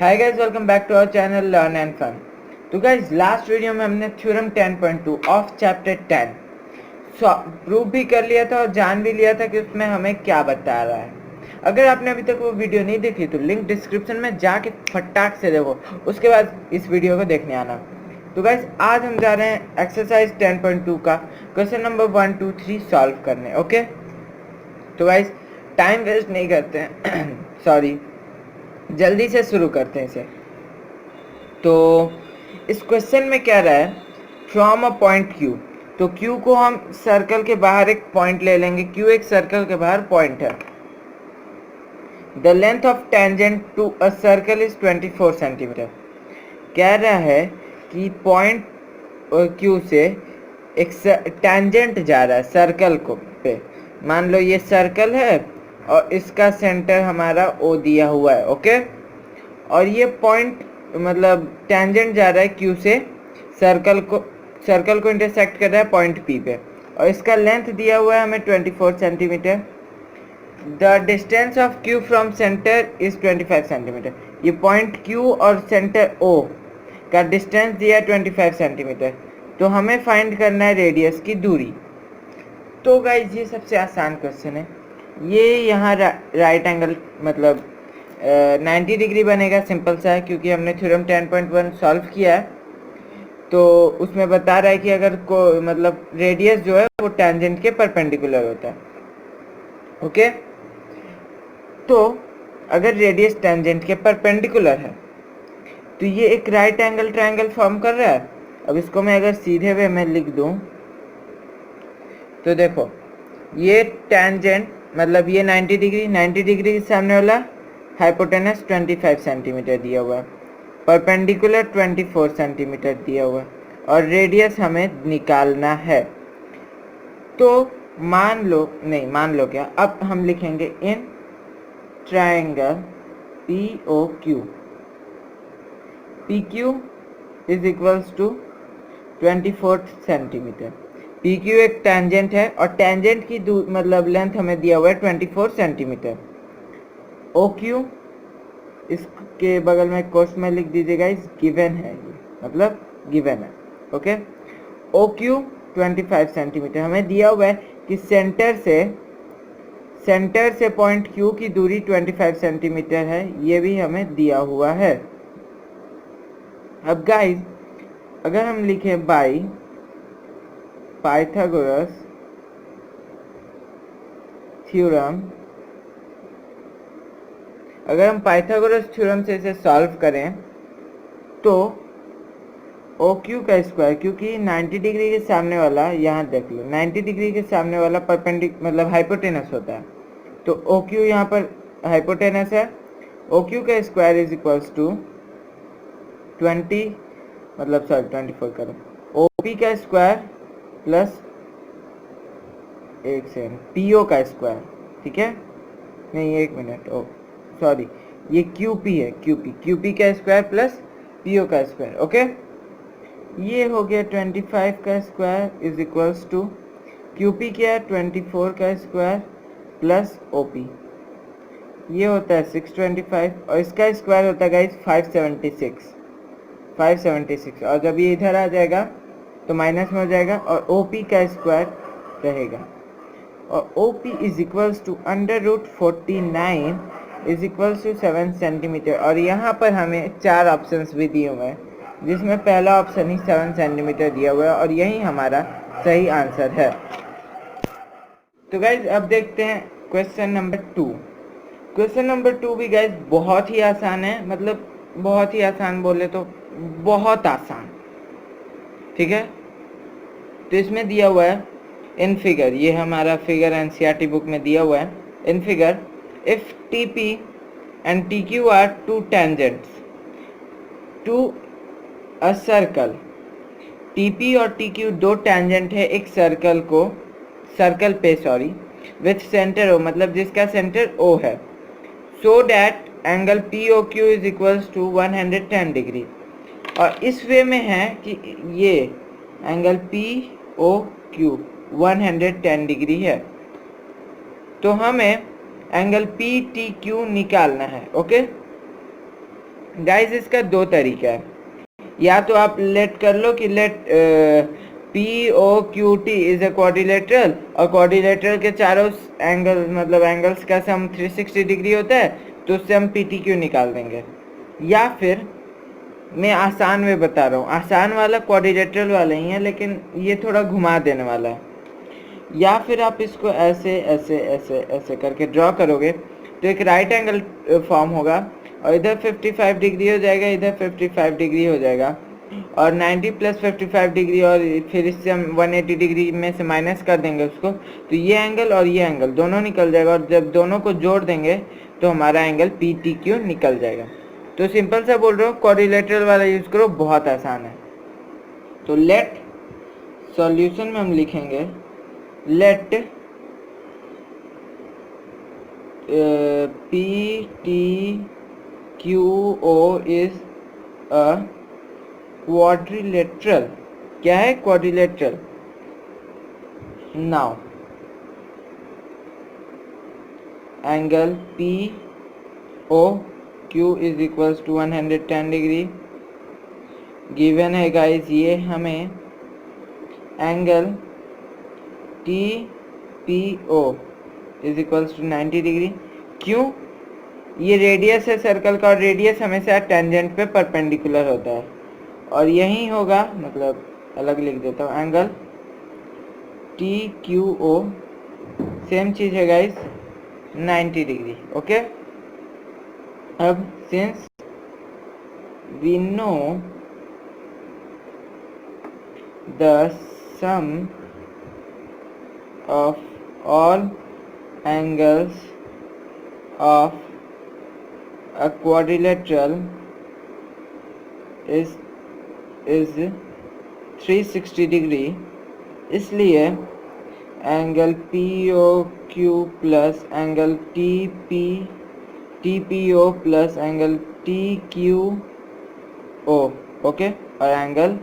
Hi guys, welcome back to our channel learn and fun. तो guys, last video में हमने theorem 10.2 of chapter 10 prove भी कर लिया था और जान भी लिया था कि उसमें हमें क्या बता रहा है। अगर आपने अभी तक वो वीडियो नहीं देखी तो लिंक डिस्क्रिप्शन में जाके फटाक से देखो, उसके बाद इस वीडियो को देखने आना। तो गाइस, आज हम जा रहे हैं एक्सरसाइज 10.2 का क्वेश्चन नंबर 1, 2, 3 सॉल्व करने। ओके, तो गाइस टाइम वेस्ट नहीं करते हैं सॉरी, जल्दी से शुरू करते हैं इसे। तो इस क्वेश्चन में क्या रहा है, फ्रॉम अ पॉइंट Q। तो Q को हम सर्कल के बाहर एक पॉइंट ले लेंगे। Q एक सर्कल के बाहर पॉइंट है। The length of tangent to a circle is 24 centimetre. कह रहा है कि पॉइंट Q से एक टेंजेंट जा रहा है सर्कल को पे। मान लो ये सर्कल है और इसका सेंटर हमारा O दिया हुआ है। ओके, और ये पॉइंट मतलब टेंजेंट जा रहा है Q से सर्कल को इंटरसेक्ट कर रहा है पॉइंट P पे, और इसका लेंथ दिया हुआ है हमें 24 centimetre. The distance of Q from centre is 25 centimetre. ये पॉइंट Q और सेंटर O का डिस्टेंस दिया है 25 सेंटीमीटर। तो हमें फाइंड करना है रेडियस की दूरी। तो गाइज, ये सबसे आसान क्वेश्चन है। ये यहाँ राइट एंगल मतलब 90 डिग्री बनेगा, सिंपल सा है क्योंकि हमने थ्योरम 10.1 सॉल्व किया है। तो उसमें बता रहा है कि अगर को मतलब रेडियस जो है वो टेंजेंट के परपेंडिकुलर होता है। ओके, तो अगर रेडियस टेंजेंट के परपेंडिकुलर है तो ये एक राइट एंगल ट्रायंगल फॉर्म कर रहा है। अब इसको मैं अगर सीधे वे में लिख दूं तो देखो, ये टेंजेंट मतलब ये 90 डिग्री के सामने वाला हाइपोटेनस 25 सेंटीमीटर दिया हुआ है, परपेंडिकुलर 24 सेंटीमीटर दिया हुआ है, और रेडियस हमें निकालना है। तो मान लो क्या, अब हम लिखेंगे in triangle POQ, PQ is equals to 24 centimetre. PQ एक टेंजेंट है और टेंजेंट की मतलब लेंथ हमें दिया हुआ है 24 सेंटीमीटर। OQ इसके बगल में क्वेश्चन में लिख दीजिएगा, इस गिवन है, ये मतलब गिवन है। ओके, OQ 25 सेंटीमीटर हमें दिया हुआ है कि सेंटर से पॉइंट Q की दूरी 25 सेंटीमीटर है, ये भी हमें दिया हुआ है। अब गाइस, अगर हम लिखें बाय पाइथागोरस थ्योरम, अगर हम पाइथागोरस थ्योरम से इसे सॉल्व करें तो OQ का स्क्वायर, क्योंकि 90 डिग्री के सामने वाला, यहाँ देख लो 90 डिग्री के सामने वाला मतलब हाइपोटेनस होता है, तो OQ यहाँ पर हाइपोटेनस है। OQ का स्क्वायर इज इक्वल्स टू 24 करो, OP का स्क्वायर प्लस एक सेकेंड PO का स्क्वायर, ठीक है, नहीं एक मिनट, ओ सॉरी, ये QP है, QP का स्क्वायर प्लस PO का स्क्वायर। ओके, ये हो गया 25 का square is equals to QP क्या है 24 का स्क्वायर प्लस OP, ये होता है 625, और इसका स्क्वायर होता है गाइस 576, और जब ये इधर आ जाएगा तो माइनस में हो जाएगा और OP का स्क्वायर रहेगा, और OP is equals to √49 is equals to 7 centimetre. और यहाँ पर हमें 4 ऑप्शंस भी दिए हुए हैं, जिसमें पहला ऑप्शन ही 7 सेंटीमीटर दिया हुआ है, और यही हमारा सही आंसर है। तो गाइज, अब देखते हैं क्वेश्चन नंबर 2। क्वेश्चन नंबर 2 भी गाइज बहुत ही आसान है, मतलब बहुत ही आसान बोले तो बहुत आसान, ठीक है। तो इसमें दिया हुआ है इन फिगर, ये हमारा फिगर NCERT बुक में दिया हुआ है। In figure, if TP and TQ are two tangents to a circle, TP और TQ दो टेंजेंट है एक सर्कल पे विथ सेंटर O, मतलब जिसका सेंटर O है, so that angle POQ is equals to 110 degree. और इस वे में है कि ये एंगल POQ 110 डिग्री है, तो हमें एंगल PTQ निकालना है। ओके, गाइस इसका दो तरीका है, या तो आप लेट कर लो कि let POQT is a quadrilateral, और क्वाड्रिलेटरल के चारों एंगल मतलब एंगल्स का सम 360 डिग्री होता है, तो उससे हम PTQ निकाल देंगे। या फिर मैं आसान में बता रहा हूँ, आसान वाला क्वाड्रिलेटरल वाला ही है लेकिन ये थोड़ा घुमा देने वाला है। या फिर आप इसको ऐसे ऐसे ऐसे ऐसे करके ड्रॉ करोगे तो एक राइट एंगल फॉर्म होगा, और इधर 55 डिग्री हो जाएगा, इधर 55 डिग्री हो जाएगा, और 90 प्लस 55 डिग्री, और फिर इससे हम 180 डिग्री में से माइनस कर देंगे उसको, तो ये एंगल और ये एंगल दोनों निकल जाएगा, और जब दोनों को जोड़ देंगे तो हमारा एंगल PTQ निकल जाएगा। तो सिंपल सा बोल रहा हूँ, क्वाड्रिलेटरल वाला यूज़ करो, बहुत आसान है। तो लेट सॉल्यूशन में हम लिखेंगे let PTQO is a quadrilateral. क्या है quadrilateral? Now angle POQ is equals to 110 degree given है गाइस। ये हमें angle TPO is equals to 90 degree. क्यों? ये रेडियस है सर्कल का, और रेडियस हमेशा टेंजेंट पे परपेंडिकुलर होता है, और यही होगा, मतलब अलग लिख देता हूँ, एंगल TQO सेम चीज है गाइस, 90 डिग्री। ओके, अब since we know the sum of all angles of a quadrilateral is 360 degree, इसलिए angle POQ plus angle TPO plus angle TQO, okay, और angle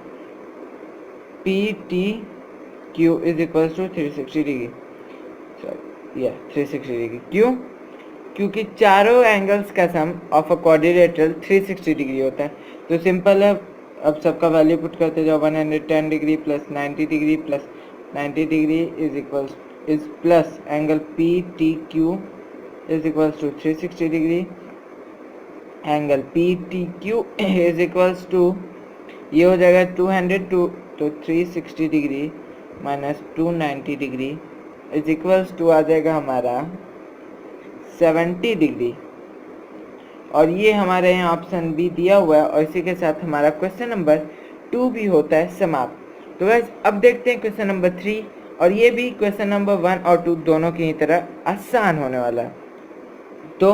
PTQ is equal to 360 degree, sorry या 360 degree. क्यों? क्योंकि चारों angles का sum of a quadrilateral 360 degree होता है। तो सिंपल है, अब सबका वैल्यू पुट करते जाओ, 110 degree plus 90 degree plus 90 degree is equals is plus angle PTQ is equals to 360 degree, angle PTQ is equals to, ये हो जाएगा 202, तो 360 degree minus 290 degree is equals to आ जाएगा हमारा 70 डिग्री। और ये हमारे यहाँ ऑप्शन बी दिया हुआ है, और इसी के साथ हमारा क्वेश्चन नंबर 2 भी होता है समाप्त। तो गाइस अब देखते हैं क्वेश्चन नंबर 3, और ये भी क्वेश्चन नंबर 1 और 2 दोनों की ही तरह आसान होने वाला है। तो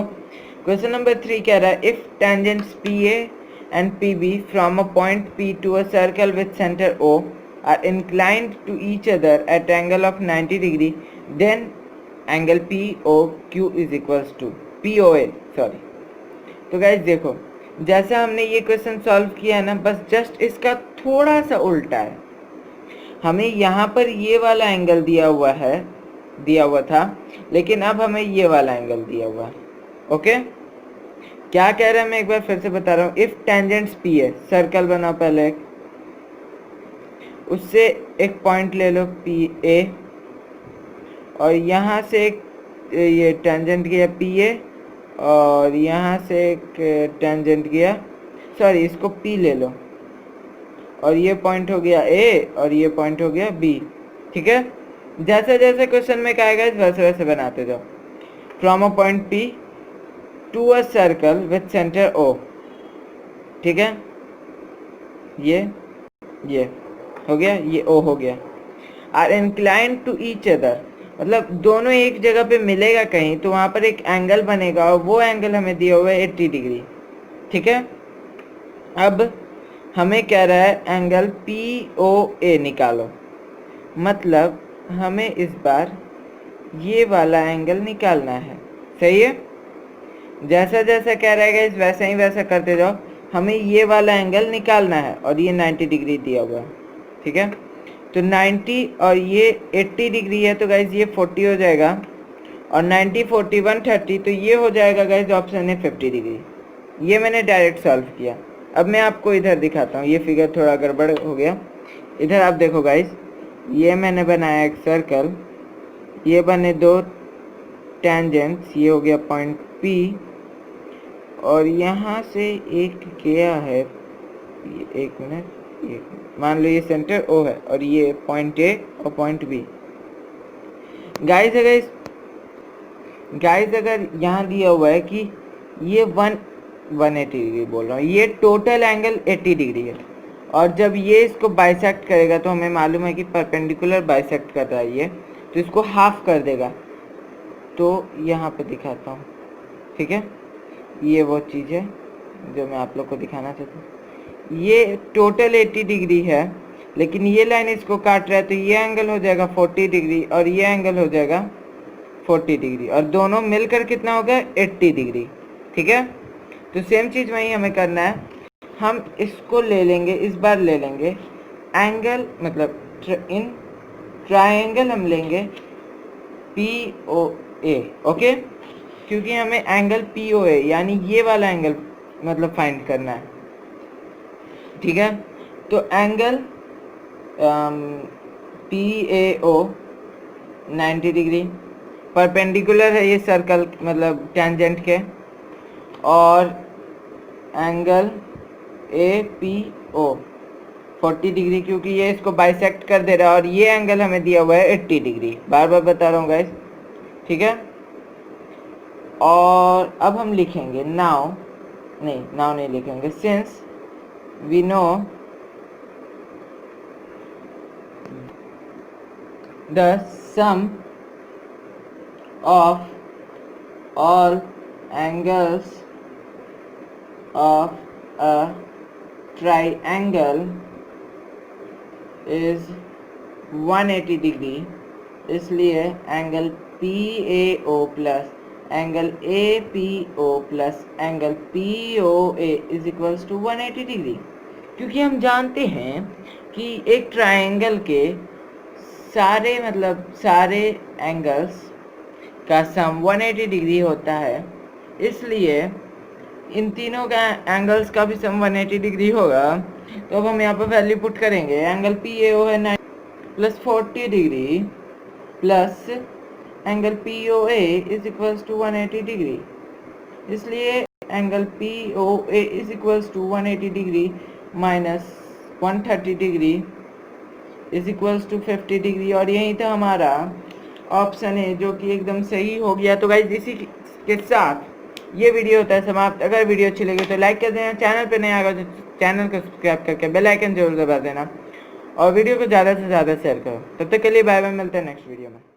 क्वेश्चन नंबर 3 कह रहा है, if tangents PA and PB from a point P to a circle with center O are inclined to each other at angle of 90 degree, then angle POQ is equals to POA, sorry। तो guys देखो, जैसा हमने ये question solve किया है ना, बस just इसका थोड़ा सा उल्टा है। हमें यहाँ पर ये वाला एंगल दिया हुआ था, लेकिन अब हमें ये वाला एंगल दिया हुआ है। ओके, क्या कह रहा है मैं एक बार फिर से बता रहा हूँ। इफ टेंजेंट्स P है, सर्कल बनाओ पहले, उससे एक पॉइंट ले लो PA, और यहाँ से एक ये टेंजेंट गया PA, और यहाँ से एक टेंजेंट गया, सॉरी इसको P ले लो, और ये पॉइंट हो गया A, और ये पॉइंट हो गया B। ठीक है, जैसे जैसे क्वेश्चन में कहेगा वैसे वैसे बनाते जाओ। From a point P to a circle with centre O, ठीक है, ये हो गया, ये O हो गया। Are inclined to each other, मतलब दोनों एक जगह पे मिलेगा कहीं, तो वहां पर एक एंगल बनेगा, और वो एंगल हमें दिया हुआ है 80 डिग्री। ठीक है, अब हमें कह रहा है एंगल POA निकालो, मतलब हमें इस बार ये वाला एंगल निकालना है। सही है, जैसा जैसा कह रहा है वैसा ही वैसा करते जाओ। हमें ये वाला एंगल निकालना है, और ये 90 डिग्री दिया हुआ है। ठीक है, तो 90 और ये 80 डिग्री है, तो गाइज ये 40 हो जाएगा, और 90 40 130, तो ये हो जाएगा गाइज ऑप्शन है 50 डिग्री। ये मैंने डायरेक्ट सॉल्व किया। अब मैं आपको इधर दिखाता हूँ, ये फिगर थोड़ा गड़बड़ हो गया। इधर आप देखो गाइस, ये मैंने बनाया एक सर्कल, ये बने दो टेंजेंट्स, ये हो गया पॉइंट P, और यहाँ से एक गया है, एक मिनट, मान लो ये सेंटर O है और ये पॉइंट A और पॉइंट B। गाइस अगर यहाँ दिया हुआ है कि ये 180 डिग्री बोल रहा हूँ, ये टोटल एंगल 80 डिग्री है, और जब ये इसको बाइसेक्ट करेगा तो हमें मालूम है कि परपेंडिकुलर बाइसेक्ट कर रहा है ये, तो इसको हाफ कर देगा। तो यहाँ पे दिखाता हूँ, ठीक है, ये वो चीज़ है जो मैं आप लोग को दिखाना चाहता हूँ। ये टोटल 80 डिग्री है, लेकिन ये लाइन इसको काट रहा है, तो ये एंगल हो जाएगा 40 डिग्री और ये एंगल हो जाएगा 40 डिग्री, और दोनों मिलकर कितना हो गया 80 डिग्री, ठीक है। तो सेम चीज़ वही हमें करना है, हम इसको ले लेंगे, इस बार ले लेंगे एंगल, मतलब इन ट्रायंगल हम लेंगे POA, ओके, क्योंकि हमें एंगल POA यानी ये वाला एंगल मतलब फाइंड करना है, ठीक है। तो एंगल PAO 90 डिग्री, परपेंडिकुलर है ये सर्कल मतलब टेंजेंट के, और एंगल APO 40 डिग्री, क्योंकि ये इसको बाइसेक्ट कर दे रहा है, और ये एंगल हमें दिया हुआ है 80 डिग्री, बार बार बता रहा हूँ गाइस, ठीक है। और अब हम लिखेंगे नाउ नहीं लिखेंगे, since we know the sum of all angles of a triangle is 180 degree, इसलिए angle PAO plus angle APO plus angle POA is equals to 180 degree. क्योंकि हम जानते हैं कि एक ट्रायंगल के सारे एंगल्स का सम 180 डिग्री होता है, इसलिए इन तीनों का एंगल्स का भी सम 180 डिग्री होगा। तो अब हम यहाँ पर वैल्यू पुट करेंगे, एंगल PAO है 9 plus 40 degree plus angle POA is equals to 180 degree, इसलिए angle POA is equals to 180 degree minus 130 degree is equals to 50 degree, और यही था हमारा ऑप्शन है जो कि एकदम सही हो गया। तो गाइस इसी के साथ ये वीडियो होता है समाप्त। अगर वीडियो अच्छी लगी तो लाइक कर देना, चैनल पे नए आ गए तो चैनल को सब्सक्राइब करके बेल आइकन जरूर दबा देना, और वीडियो को ज़्यादा से ज़्यादा शेयर करो। तब तक के लिए बाय बाय, मिलते हैं नेक्स्ट वीडियो में।